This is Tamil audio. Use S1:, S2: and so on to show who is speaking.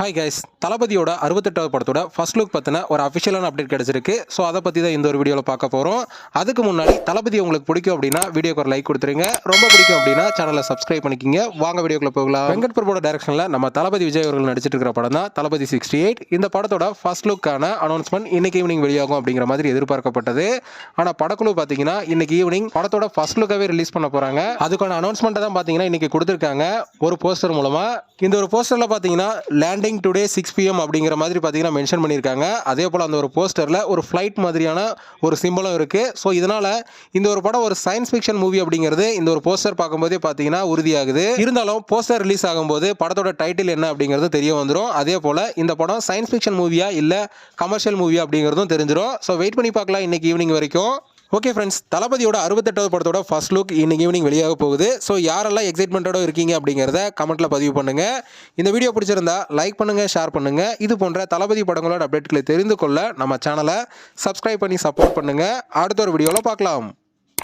S1: ஹாய் கைஸ், தளபதியோட 68வது படத்தோட ஃபர்ஸ்ட் லுக் பற்றின ஒரு அஃபிஷியலான அப்டேட் கிடச்சிருக்கு. ஸோ அதை பற்றி தான் இந்த ஒரு வீடியோவில் பார்க்க போகிறோம். அதுக்கு முன்னாடி தளபதி உங்களுக்கு பிடிக்கும் அப்படின்னா வீடியோக்கு ஒரு லைக் கொடுத்துருங்க. ரொம்ப பிடிக்கும் அப்படின்னா சேனலை சப்ஸ்கிரைப் பண்ணிக்கிங்க. வாங்க வீடியோக்குள்ள போகலாம். வெங்கட் பிரபுவோட டைரக்ஷனில் நம்ம தளபதி விஜய் அவர்கள் நடிச்சிட்டு இருக்கிற படம் தான் தளபதி 68. இந்த படத்தோட ஃபர்ஸ்ட் லுக்கான அனௌன்ஸ்மெண்ட் இன்னைக்கு ஈவினிங் வெளியாகும் அப்படிங்கிற மாதிரி எதிர்பார்க்கப்பட்டது. ஆனால் படக்குழு பார்த்தீங்கன்னா இன்னைக்கு ஈவினிங் படத்தோட ஃபர்ஸ்ட் லுக்காகவே ரிலீஸ் பண்ண போகிறாங்க. அதுக்கான அனௌன்ஸ்மெண்ட்டை தான் பார்த்தீங்கன்னா இன்னைக்கு கொடுத்துருக்காங்க ஒரு போஸ்டர் மூலமாக. இந்த ஒரு போஸ்டரில் பார்த்தீங்கன்னா லேண்டிங் டுடே 6 PM அப்படிங்கிற மாதிரி பார்த்தீங்கன்னா மென்ஷன் பண்ணியிருக்காங்க. அதே போல் அந்த ஒரு போஸ்டரில் ஒரு ஃப்ளைட் மாதிரியான ஒரு சிம்பிளும் இருக்குது. ஸோ இதனால் இந்த ஒரு படம் ஒரு சயின்ஸ் ஃபிக்ஷன் மூவி அப்படிங்கிறது இந்த ஒரு போஸ்டர் பார்க்கும்போதே பார்த்தீங்கன்னா உறுதியாகுது. இருந்தாலும் போஸ்டர் ரிலீஸ் ஆகும்போது படத்தோட டைட்டில் என்ன அப்படிங்கிறது தெரிய வந்துடும். அதே போல் இந்த படம் சயின்ஸ் ஃபிக்ஷன் மூவியா இல்லை கமர்ஷியல் மூவியா அப்படிங்கிறதும் தெரிஞ்சிடும். ஸோ வெயிட் பண்ணி பார்க்கலாம் இன்னைக்கு ஈவினிங் வரைக்கும். ஓகே ஃப்ரெண்ட்ஸ், தளபதியோட 68வது படத்தோட ஃபர்ஸ்ட் லுக் இன்னைக்கு ஈவினிங் வெளியாக போகுது. ஸோ யாரெல்லாம் எக்ஸைட்மெண்ட்டோட இருக்கீங்க அப்படிங்கிறத கமெண்ட்டில் பதிவு பண்ணுங்கள். இந்த வீடியோ பிடிச்சிருந்தா லைக் பண்ணுங்கள், ஷேர் பண்ணுங்கள். இது போன்ற தளபதி படங்களோட அப்டேட்களை தெரிந்து கொள்ள நம்ம சேனலை சப்ஸ்கிரைப் பண்ணி சப்போர்ட் பண்ணுங்கள். அடுத்த ஒரு வீடியோவில் பார்க்கலாம்.